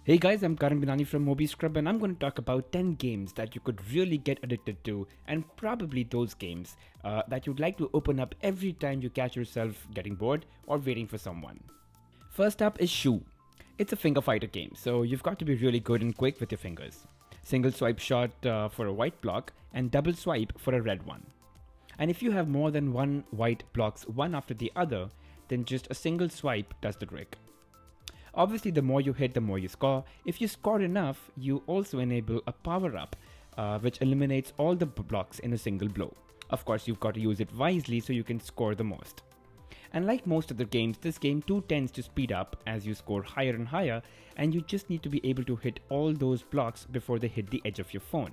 Hey guys, I'm Karan Binani from Moby Scrub and I'm going to talk about 10 games that you could really get addicted to and probably those games that you'd like to open up every time you catch yourself getting bored or waiting for someone. First up is Shooooo. It's a finger fighter game, so you've got to be really good and quick with your fingers. Single swipe shot for a white block and double swipe for a red one. And if you have more than one white blocks one after the other, then just a single swipe does the trick. Obviously, the more you hit, the more you score. If you score enough, you also enable a power-up, which eliminates all the blocks in a single blow. Of course, you've got to use it wisely so you can score the most. And like most other games, this game too tends to speed up as you score higher and higher, and you just need to be able to hit all those blocks before they hit the edge of your phone.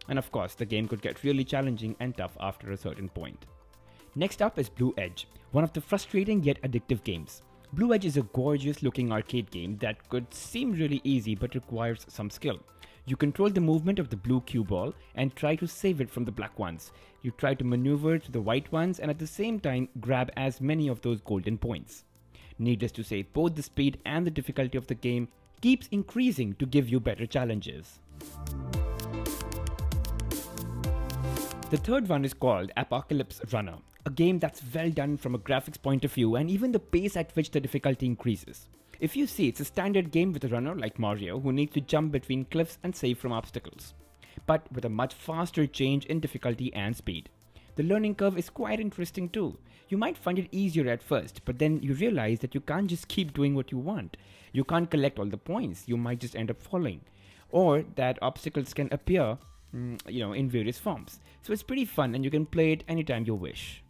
And of course, the game could get really challenging and tough after a certain point. Next up is Blue Edge, one of the frustrating yet addictive games. Blue Edge is a gorgeous looking arcade game that could seem really easy but requires some skill. You control the movement of the blue cue ball and try to save it from the black ones. You try to maneuver to the white ones and at the same time grab as many of those golden points. Needless to say, both the speed and the difficulty of the game keeps increasing to give you better challenges. The third one is called Apocalypse Runner, a game that's well done from a graphics point of view and even the pace at which the difficulty increases. If you see, it's a standard game with a runner like Mario who needs to jump between cliffs and save from obstacles, but with a much faster change in difficulty and speed. The learning curve is quite interesting too. You might find it easier at first, but then you realize that you can't just keep doing what you want. You can't collect all the points, you might just end up falling. Or that obstacles can appear in various forms. So it's pretty fun and you can play it anytime you wish.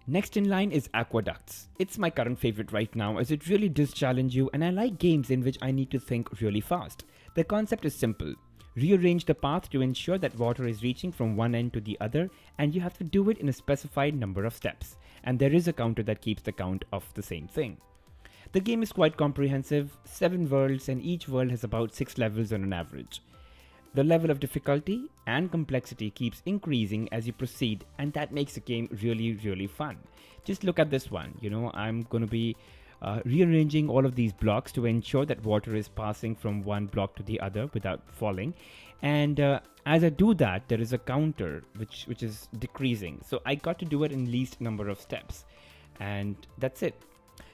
Next in line is Aqueducts. It's my current favorite right now as it really does challenge you and I like games in which I need to think really fast. The concept is simple. Rearrange the path to ensure that water is reaching from one end to the other and you have to do it in a specified number of steps. And there is a counter that keeps the count of the same thing. The game is quite comprehensive, 7 worlds and each world has about 6 levels on an average. The level of difficulty and complexity keeps increasing as you proceed and that makes the game really fun. Just look at this one, I'm going to be rearranging all of these blocks to ensure that water is passing from one block to the other without falling. And as I do that, there is a counter which is decreasing. So I got to do it in least number of steps and that's it.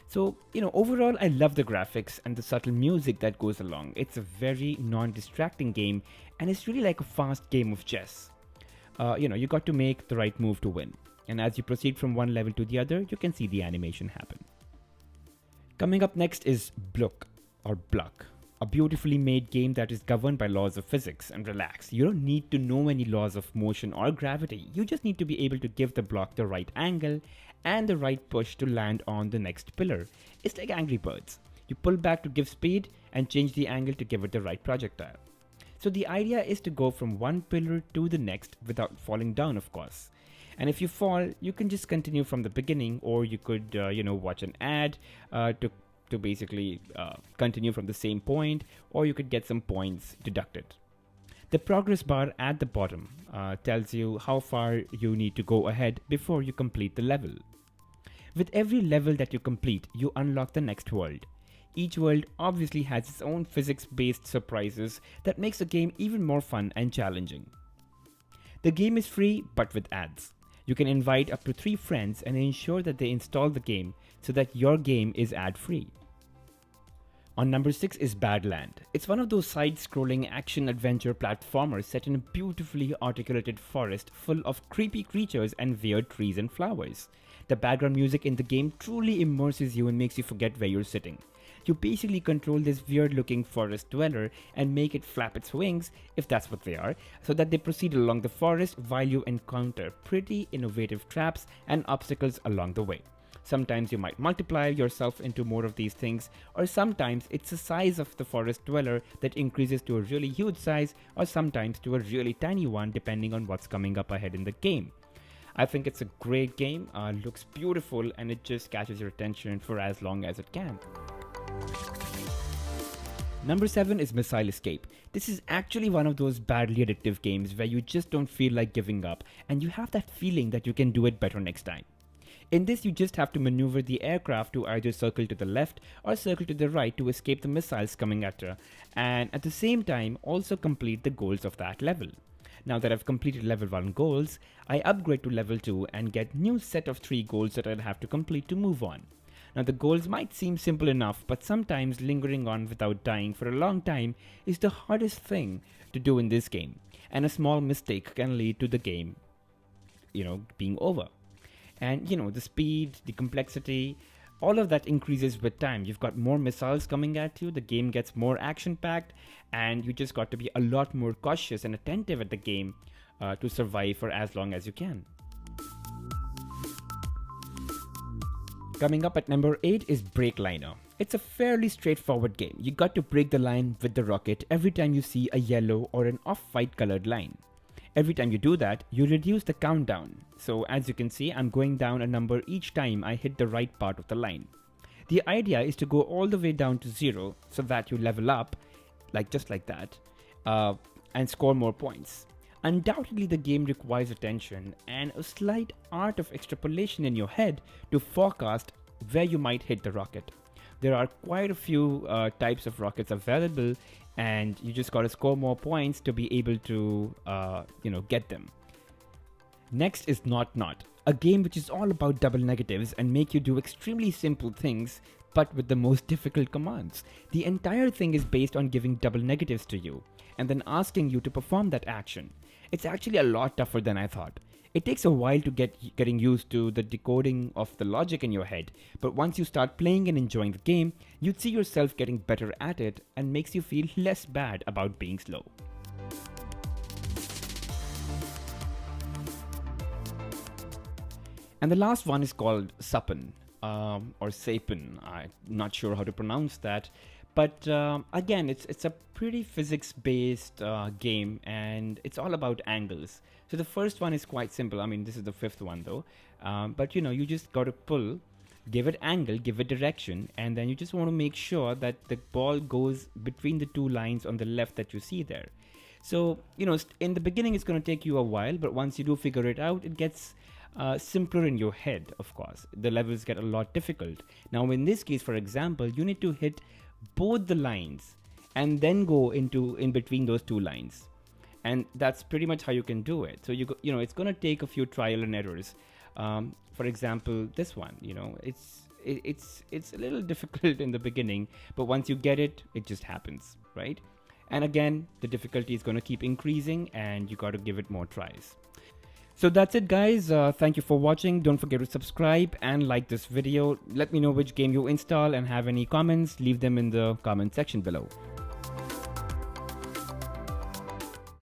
So, overall, I love the graphics and the subtle music that goes along. It's a very non-distracting game and it's really like a fast game of chess. You got to make the right move to win. And as you proceed from one level to the other, you can see the animation happen. Coming up next is Bluck, a beautifully made game that is governed by laws of physics. And relax, you don't need to know any laws of motion or gravity. You just need to be able to give the block the right angle and the right push to land on the next pillar. It's like Angry Birds. You pull back to give speed and change the angle to give it the right projectile. So the idea is to go from one pillar to the next without falling down, of course. And if you fall, you can just continue from the beginning, or you could, watch an ad to basically continue from the same point, or you could get some points deducted. The progress bar at the bottom tells you how far you need to go ahead before you complete the level. With every level that you complete, you unlock the next world. Each world obviously has its own physics-based surprises that makes the game even more fun and challenging. The game is free but with ads. You can invite up to 3 friends and ensure that they install the game so that your game is ad-free. On number 6 is Badland. It's one of those side-scrolling action-adventure platformers set in a beautifully articulated forest full of creepy creatures and weird trees and flowers. The background music in the game truly immerses you and makes you forget where you're sitting. You basically control this weird-looking forest dweller and make it flap its wings, if that's what they are, so that they proceed along the forest while you encounter pretty innovative traps and obstacles along the way. Sometimes you might multiply yourself into more of these things, or sometimes it's the size of the forest dweller that increases to a really huge size, or sometimes to a really tiny one depending on what's coming up ahead in the game. I think it's a great game, looks beautiful, and it just catches your attention for as long as it can. Number 7 is Missile Escape. This is actually one of those badly addictive games where you just don't feel like giving up, and you have that feeling that you can do it better next time. In this, you just have to maneuver the aircraft to either circle to the left or circle to the right to escape the missiles coming at her, and at the same time also complete the goals of that level. Now that I've completed level 1 goals, I upgrade to level 2 and get new set of 3 goals that I'll have to complete to move on. Now the goals might seem simple enough, but sometimes lingering on without dying for a long time is the hardest thing to do in this game, and a small mistake can lead to the game, being over. And the speed, the complexity, all of that increases with time. You've got more missiles coming at you, the game gets more action-packed, and you just got to be a lot more cautious and attentive at the game to survive for as long as you can. Coming up at number 8 is Break Liner. It's a fairly straightforward game. You got to break the line with the rocket every time you see a yellow or an off-white colored line. Every time you do that, you reduce the countdown. So as you can see, I'm going down a number each time I hit the right part of the line. The idea is to go all the way down to 0 so that you level up, just like that, and score more points. Undoubtedly, the game requires attention and a slight art of extrapolation in your head to forecast where you might hit the rocket. There are quite a few types of rockets available, and you just got to score more points to be able to, get them. Next is Not Not, a game which is all about double negatives and make you do extremely simple things, but with the most difficult commands. The entire thing is based on giving double negatives to you, and then asking you to perform that action. It's actually a lot tougher than I thought. It takes a while to getting used to the decoding of the logic in your head, but once you start playing and enjoying the game, you'd see yourself getting better at it and makes you feel less bad about being slow. And the last one is called Suppan, or Suppan. I'm not sure how to pronounce that. But again, it's a pretty physics-based game, and it's all about angles. So the first one is quite simple. I mean, this is the 5th one though. But you just got to pull, give it angle, give it direction, and then you just want to make sure that the ball goes between the 2 lines on the left that you see there. So, in the beginning it's going to take you a while, but once you do figure it out, it gets simpler in your head, of course. The levels get a lot difficult. Now, in this case, for example, you need to hit both the lines and then go in between those 2 lines, and that's pretty much how you can do it. So it's going to take a few trial and errors. For example, this one, it's a little difficult in the beginning, but once you get it, it just happens, right? And again, the difficulty is going to keep increasing, and you got to give it more tries. So that's it, guys. Thank you for watching. Don't forget to subscribe and like this video. Let me know which game you install, and have any comments, leave them in the comment section below.